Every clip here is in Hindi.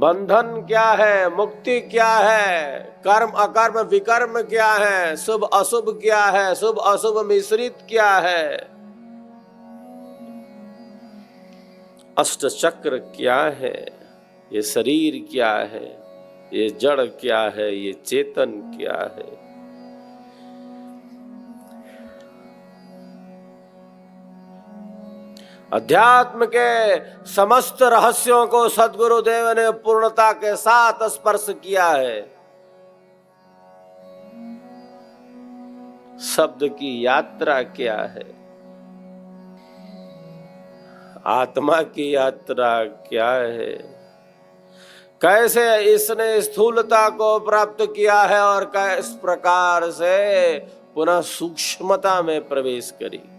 बंधन क्या है, मुक्ति क्या है, कर्म अकर्म विकर्म क्या है, शुभ अशुभ क्या है, शुभ अशुभ मिश्रित क्या है, अष्ट चक्र क्या है, ये शरीर क्या है, ये जड़ क्या है, ये चेतन क्या है। अध्यात्म के समस्त रहस्यों को सद्गुरुदेव ने पूर्णता के साथ स्पर्श किया है। शब्द की यात्रा क्या है, आत्मा की यात्रा क्या है, कैसे इसने स्थूलता को प्राप्त किया है और किस प्रकार से पुनः सूक्ष्मता में प्रवेश करी।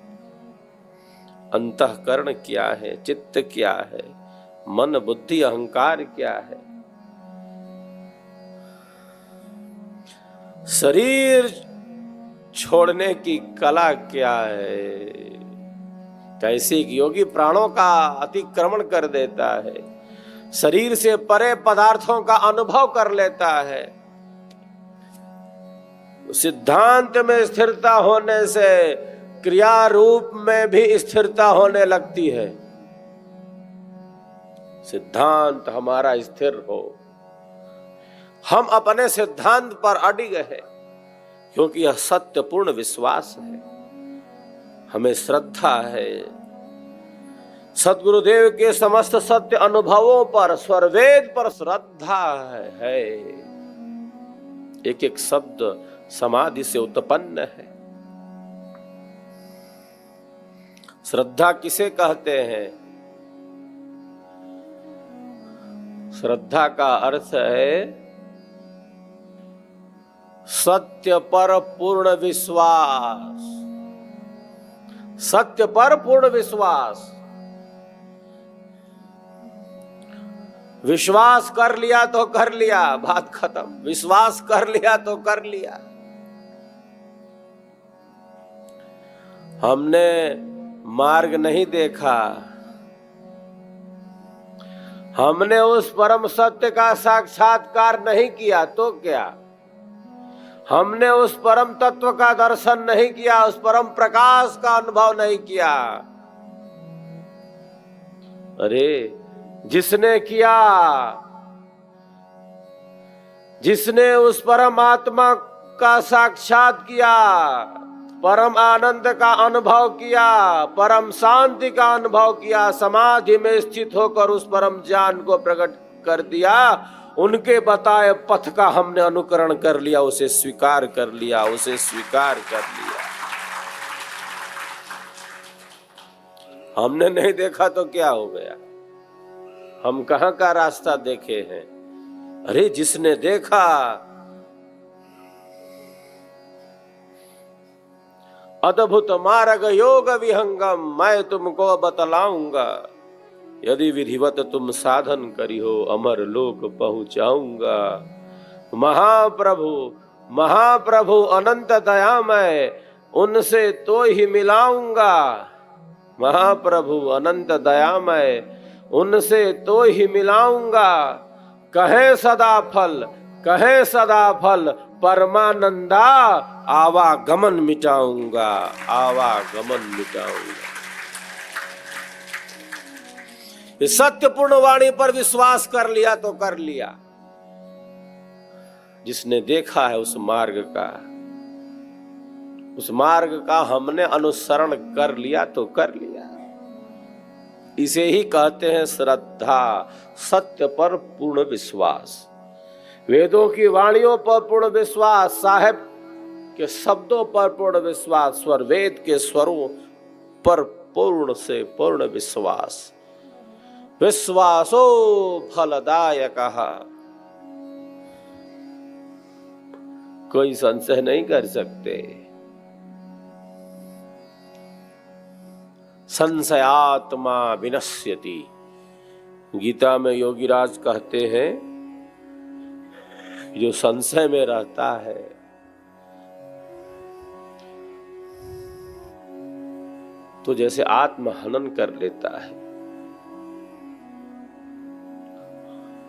अंतःकरण क्या है, चित्त क्या है, मन बुद्धि अहंकार क्या है, शरीर छोड़ने की कला क्या है, कैसे योगी प्राणों का अतिक्रमण कर देता है, शरीर से परे पदार्थों का अनुभव कर लेता है। सिद्धांत में स्थिरता होने से क्रिया रूप में भी स्थिरता होने लगती है। सिद्धांत हमारा स्थिर हो, हम अपने सिद्धांत पर अडिग है, क्योंकि यह सत्यपूर्ण विश्वास है, हमें श्रद्धा है सद्गुरुदेव के समस्त सत्य अनुभवों पर, स्वरवेद पर श्रद्धा है। एक एक शब्द समाधि से उत्पन्न है। श्रद्धा किसे कहते हैं? श्रद्धा का अर्थ है सत्य पर पूर्ण विश्वास। सत्य पर पूर्ण विश्वास। विश्वास कर लिया तो कर लिया, बात खत्म। विश्वास कर लिया तो कर लिया। हमने मार्ग नहीं देखा, हमने उस परम सत्य का साक्षात्कार नहीं किया तो क्या, हमने उस परम तत्व का दर्शन नहीं किया, उस परम प्रकाश का अनुभव नहीं किया। अरे जिसने किया, जिसने उस परम आत्मा का साक्षात किया, परम आनंद का अनुभव किया, परम शांति का अनुभव किया, समाधि में स्थित होकर उस परम ज्ञान को प्रकट कर दिया, उनके बताए पथ का हमने अनुकरण कर लिया, उसे स्वीकार कर लिया, उसे स्वीकार कर लिया। हमने नहीं देखा तो क्या हो गया? हम कहां का रास्ता देखे हैं? अरे जिसने देखा, अद्भुत मार्ग योग विहंगम मैं तुमको बतलाऊंगा, यदि विधिवत तुम साधन करी हो अमर लोक पहुंचाऊंगा। महाप्रभु महाप्रभु अनंत दयामय, उनसे तो ही मिलाऊंगा। महाप्रभु अनंत दयामय, उनसे तो ही मिलाऊंगा। कहे सदा फल, कहे सदा फल, परमानंदा आवागमन मिटाऊंगा, आवागमन मिटाऊंगा। इस सत्यपूर्ण वाणी पर विश्वास कर लिया तो कर लिया। जिसने देखा है उस मार्ग का हमने अनुसरण कर लिया तो कर लिया। इसे ही कहते हैं श्रद्धा, सत्य पर पूर्ण विश्वास, वेदों की वाणियों पर पूर्ण विश्वास, साहेब के शब्दों पर पूर्ण विश्वास, स्वर वेद के स्वरों पर पूर्ण से पूर्ण विश्वास। विश्वासो फलदायकः, कोई संशय नहीं कर सकते। संशयात्मा विनश्यति, गीता में योगीराज कहते हैं जो संशय में रहता है तो जैसे आत्महनन कर लेता है।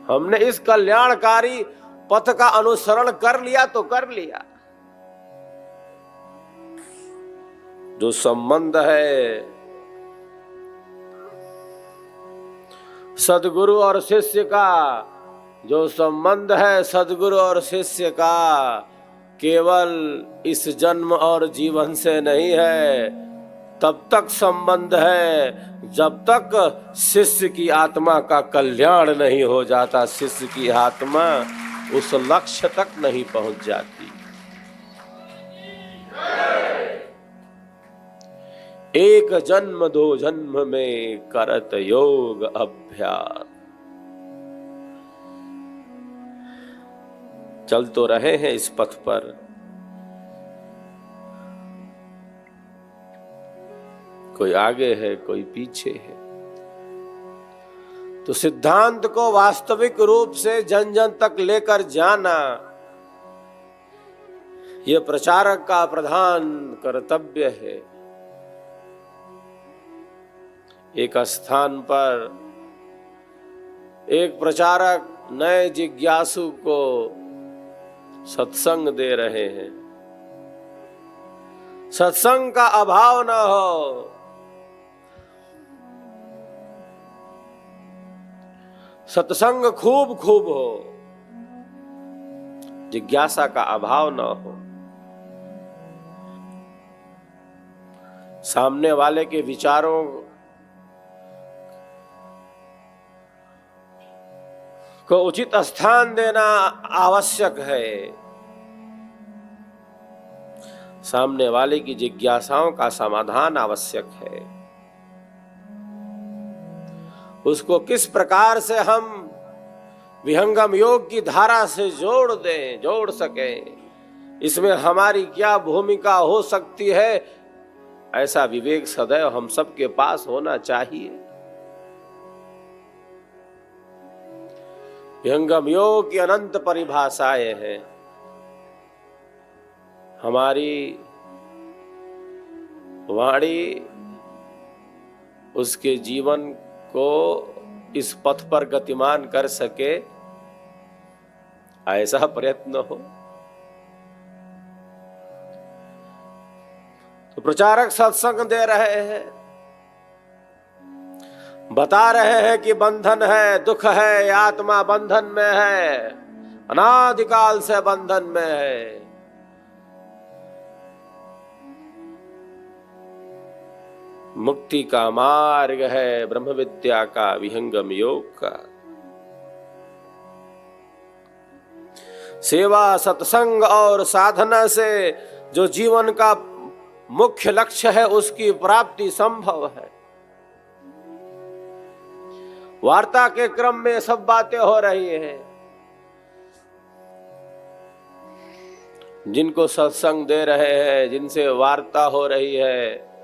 हमने इस कल्याणकारी पथ का अनुसरण कर लिया तो कर लिया। जो संबंध है सदगुरु और शिष्य का, जो संबंध है सदगुरु और शिष्य का, केवल इस जन्म और जीवन से नहीं है, तब तक संबंध है जब तक शिष्य की आत्मा का कल्याण नहीं हो जाता, शिष्य की आत्मा उस लक्ष्य तक नहीं पहुंच जाती। एक जन्म दो जन्म में करत योग अभ्यास। चल तो रहे हैं इस पथ पर, कोई आगे है कोई पीछे है। तो सिद्धांत को वास्तविक रूप से जन जन तक लेकर जाना यह प्रचारक का प्रधान कर्तव्य है। एक स्थान पर एक प्रचारक नए जिज्ञासु को सत्संग दे रहे हैं। सत्संग का अभाव न हो, सत्संग खूब खूब हो, जिज्ञासा का अभाव न हो। सामने वाले के विचारों को उचित स्थान देना आवश्यक है। सामने वाले की जिज्ञासाओं का समाधान आवश्यक है। उसको किस प्रकार से हम विहंगम योग की धारा से जोड़ दें, जोड़ सकें, इसमें हमारी क्या भूमिका हो सकती है, ऐसा विवेक सदैव हम सबके पास होना चाहिए। विहंगम योग की अनंत परिभाषाएं हैं। हमारी वाणी उसके जीवन को इस पथ पर गतिमान कर सके, ऐसा प्रयत्न हो। तो प्रचारक सत्संग दे रहे हैं, बता रहे हैं कि बंधन है, दुख है, आत्मा बंधन में है, अनादिकाल से बंधन में है। मुक्ति का मार्ग है ब्रह्म विद्या का, विहंगम योग का। सेवा, सत्संग और साधना से जो जीवन का मुख्य लक्ष्य है उसकी प्राप्ति संभव है। वार्ता के क्रम में सब बातें हो रही हैं। जिनको सत्संग दे रहे हैं, जिनसे वार्ता हो रही है,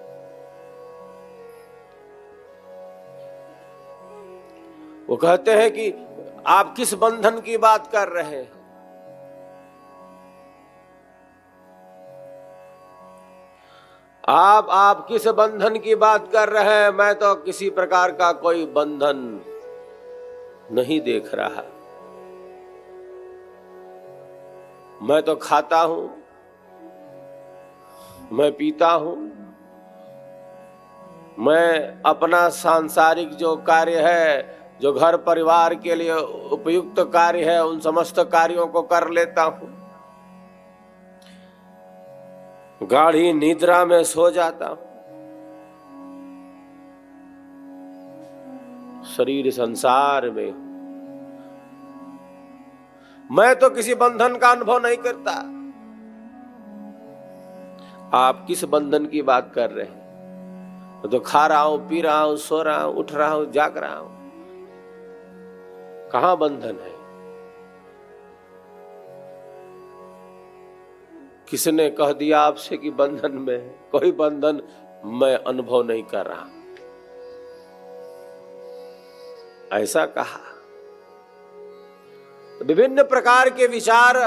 वो कहते हैं कि आप किस बंधन की बात कर रहे हैं? आप किस बंधन की बात कर रहे हैं? मैं तो किसी प्रकार का कोई बंधन नहीं देख रहा। मैं तो खाता हूं, मैं पीता हूं, मैं अपना सांसारिक जो कार्य है, जो घर परिवार के लिए उपयुक्त कार्य है, उन समस्त कार्यों को कर लेता हूं। गाढ़ी निद्रा में सो जाता हूं। शरीर संसार में मैं तो किसी बंधन का अनुभव नहीं करता। आप किस बंधन की बात कर रहे हैं? तो खा रहा हूं, पी रहा हूं, सो रहा हूं, उठ रहा हूं, जाग रहा हूं। कहां बंधन है? किसने कह दिया आपसे कि बंधन में है? कोई बंधन मैं अनुभव नहीं कर रहा, ऐसा कहा। विभिन्न प्रकार के विचार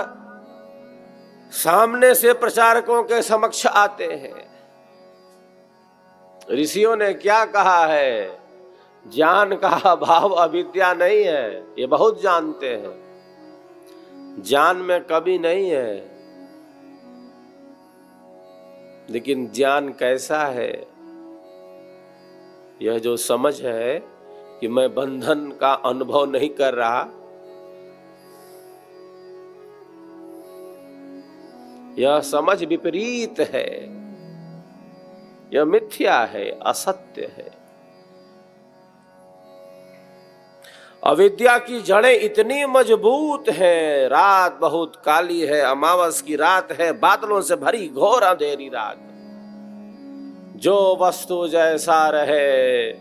सामने से प्रचारकों के समक्ष आते हैं। ऋषियों ने क्या कहा है? ज्ञान का अभाव अविद्या नहीं है, ये बहुत जानते हैं। ज्ञान में कमी नहीं है, लेकिन ज्ञान कैसा है? यह जो समझ है कि मैं बंधन का अनुभव नहीं कर रहा, यह समझ विपरीत है, यह मिथ्या है, असत्य है। अविद्या की जड़ें इतनी मजबूत हैं, रात बहुत काली है, अमावस की रात है, बादलों से भरी घोर अंधेरी रात। जो वस्तु जैसा रहे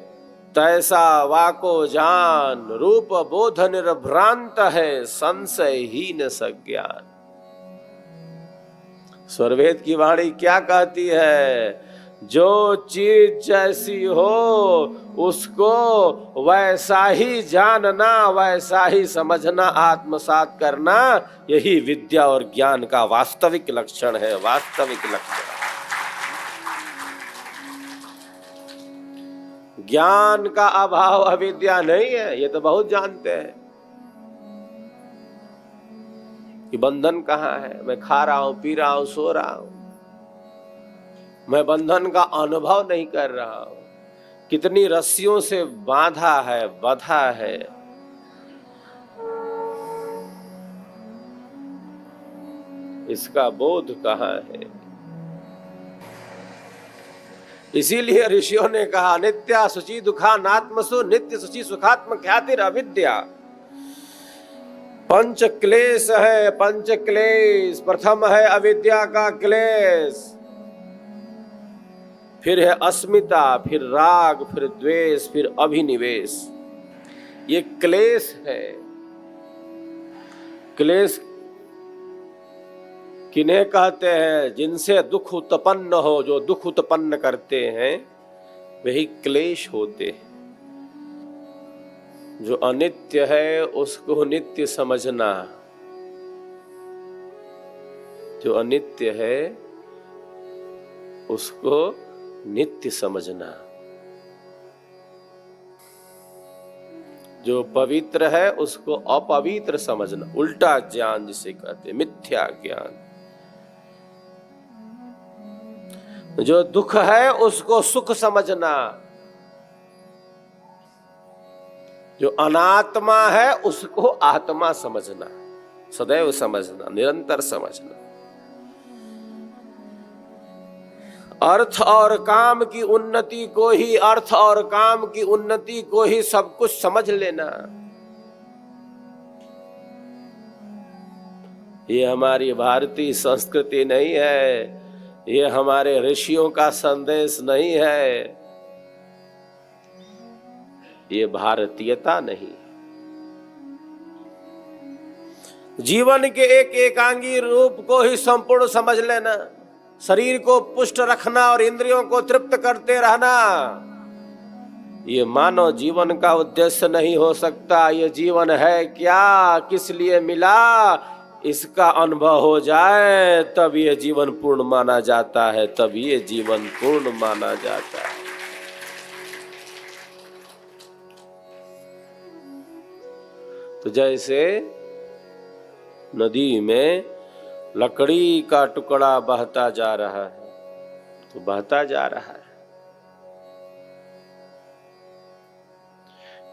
तैसा वाको जान, रूप बोध निर्भ्रांत है, संशयहीन सज्ञान। स्वरवेद की वाणी क्या कहती है? जो चीज जैसी हो उसको वैसा ही जानना, वैसा ही समझना, आत्मसात करना, यही विद्या और ज्ञान का वास्तविक लक्षण है, वास्तविक लक्षण। ज्ञान का अभाव अविद्या नहीं है, ये तो बहुत जानते हैं कि बंधन कहाँ है। मैं खा रहा हूं, पी रहा हूं, सो रहा हूं, मैं बंधन का अनुभव नहीं कर रहा हूं। कितनी रस्सियों से बांधा है, बंधा है। इसका बोध कहाँ है? इसीलिए ऋषियों ने कहा, नित्या शुचि दुखा नात्मसु, नित्य शुचि सुखात्म ख्यातिर अविद्या। पंच क्लेश है, पंच क्लेश। प्रथम है अविद्या का क्लेश, फिर है अस्मिता, फिर राग, फिर द्वेष, फिर अभिनिवेश। ये क्लेश है। क्लेश किन्हें कहते हैं? जिनसे दुख उत्पन्न हो, जो दुख उत्पन्न करते हैं वही क्लेश होते हैं। जो अनित्य है उसको नित्य समझना, जो अनित्य है उसको नित्य समझना। जो पवित्र है उसको अपवित्र समझना, उल्टा ज्ञान जिसे कहते हैं, मिथ्या ज्ञान। जो दुख है उसको सुख समझना, जो अनात्मा है उसको आत्मा समझना, सदैव समझना, निरंतर समझना। अर्थ और काम की उन्नति को ही, अर्थ और काम की उन्नति को ही सब कुछ समझ लेना। ये हमारी भारतीय संस्कृति नहीं है, ये हमारे ऋषियों का संदेश नहीं है, ये भारतीयता नहीं। जीवन के एक एकांगी रूप को ही संपूर्ण समझ लेना, शरीर को पुष्ट रखना और इंद्रियों को तृप्त करते रहना, ये मानव जीवन का उद्देश्य नहीं हो सकता। ये जीवन है क्या, किस लिए मिला, इसका अनुभव हो जाए तब ये जीवन पूर्ण माना जाता है, तब ये जीवन पूर्ण माना जाता है। तो जैसे नदी में लकड़ी का टुकड़ा बहता जा रहा है, तो बहता जा रहा है।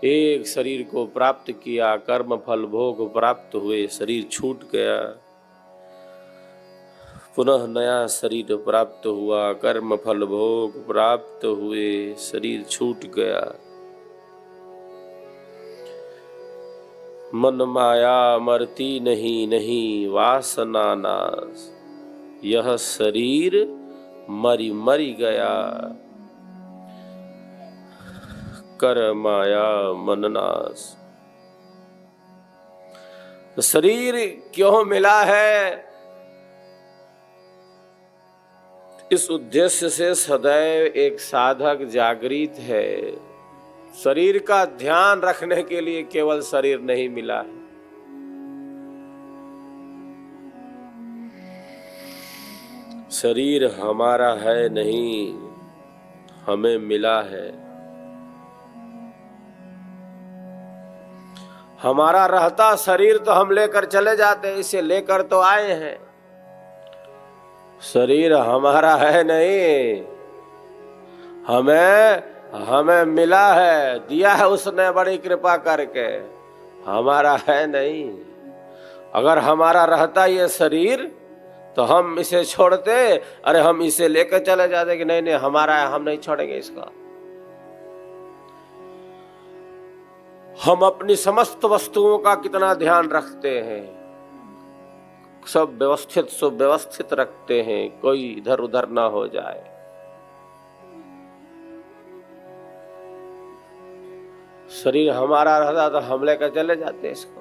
एक शरीर को प्राप्त किया, कर्म फल भोग प्राप्त हुए, शरीर छूट गया, पुनः नया शरीर प्राप्त हुआ, कर्म फल भोग प्राप्त हुए, शरीर छूट गया। मन माया मरती नहीं, नहीं वासना नाश, यह शरीर मरी मरी गया, कर माया मन नाश। तो शरीर क्यों मिला है? इस उद्देश्य से सदैव एक साधक जागृत है। शरीर का ध्यान रखने के लिए केवल शरीर नहीं मिला है, शरीर हमारा है नहीं, हमें मिला है। हमारा रहता शरीर तो हम लेकर चले जाते, इसे लेकर तो आए हैं। शरीर हमारा है नहीं, हमें मिला है, दिया है उसने बड़ी कृपा करके, हमारा है नहीं। अगर हमारा रहता ये शरीर तो हम इसे छोड़ते, अरे हम इसे लेकर चले जाते कि नहीं नहीं हमारा है, हम नहीं छोड़ेंगे इसका। हम अपनी समस्त वस्तुओं का कितना ध्यान रखते हैं, सब व्यवस्थित सुव्यवस्थित रखते हैं, कोई इधर उधर ना हो जाए। शरीर हमारा रहता तो हम लेकर चले जाते इसको,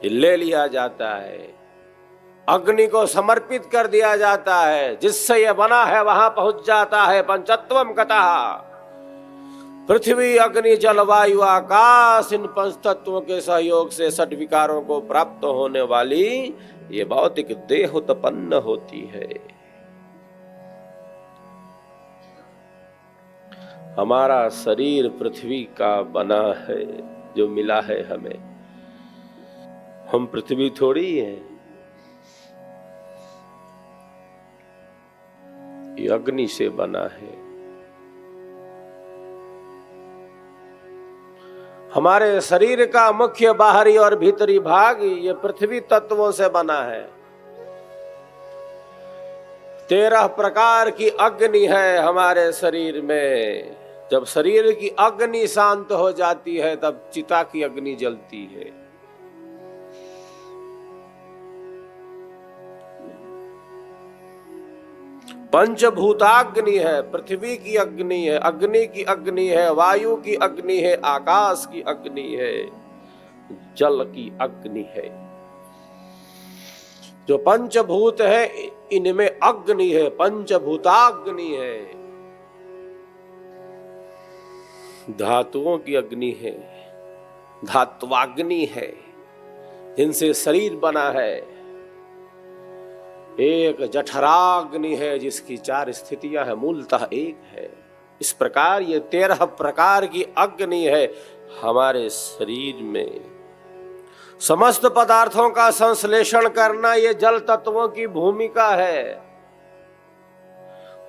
ये ले लिया जाता है, अग्नि को समर्पित कर दिया जाता है, जिससे ये बना है वहां पहुंच जाता है। पंचत्वम कतः, पृथ्वी अग्नि जल वायु आकाश, इन पंच तत्वों के सहयोग से षट विकारों को प्राप्त होने वाली ये भौतिक देह उत्पन्न होती है। हमारा शरीर पृथ्वी का बना है, जो मिला है हमें। हम पृथ्वी थोड़ी है, ये अग्नि से बना है। हमारे शरीर का मुख्य बाहरी और भीतरी भाग ये पृथ्वी तत्वों से बना है। 13 प्रकार की अग्नि है हमारे शरीर में। जब शरीर की अग्नि शांत हो जाती है तब चिता की अग्नि जलती है। पंचभूताग्नि है, पृथ्वी की अग्नि है, अग्नि की अग्नि है, वायु की अग्नि है, आकाश की अग्नि है, जल की अग्नि है। जो पंचभूत है इनमें अग्नि है, पंचभूताग्नि है। धातुओं की अग्नि है, धात्वाग्नि है, जिनसे शरीर बना है। एक जठराग्नि है जिसकी 4 स्थितियां है, मूलतः एक है। इस प्रकार ये 13 प्रकार की अग्नि है हमारे शरीर में। समस्त पदार्थों का संश्लेषण करना ये जल तत्वों की भूमिका है।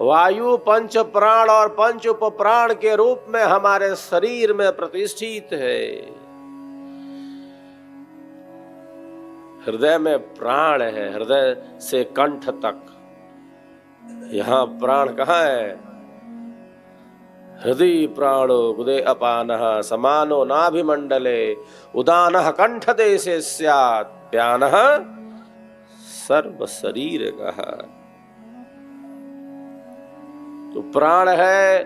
वायु पंच प्राण और पंच उप प्राण के रूप में हमारे शरीर में प्रतिष्ठित है। हृदय में प्राण है, हृदय से कंठ तक। यहां प्राण कहाँ है? हृदय प्राणो गुदे अपानः समानो नाभिमंडले उदानः कंठ देशे स्यात् प्यानः सर्व शरीरगः। तो प्राण है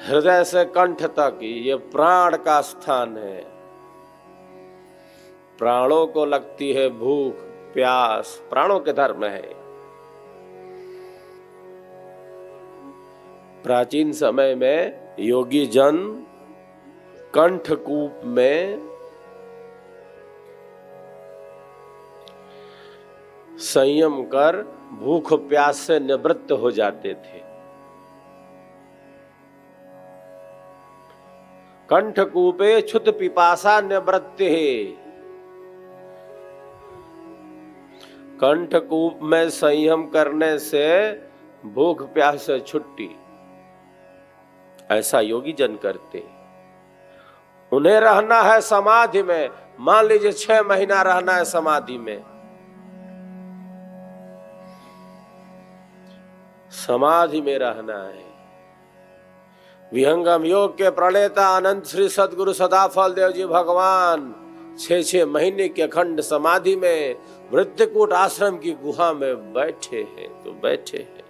हृदय से कंठ तक, ये प्राण का स्थान है। प्राणों को लगती है भूख प्यास, प्राणों के धर्म है। प्राचीन समय में योगी जन कंठकूप में संयम कर भूख प्यास से निवृत्त हो जाते थे। कंठकूपे क्षुत पिपासा निवृत्ति है। कंठकूप में संयम करने से भूख प्यास से छुट्टी, ऐसा योगी जन करते। उन्हें रहना है समाधि में। मान लीजिए 6 महीना रहना है समाधि में। समाधि में रहना है। विहंगम योग के प्रणेता अनंत श्री सदगुरु सदाफल देव जी भगवान 6 महीने के अखंड समाधि में वृद्धकूट आश्रम की गुहा में बैठे हैं। तो बैठे हैं।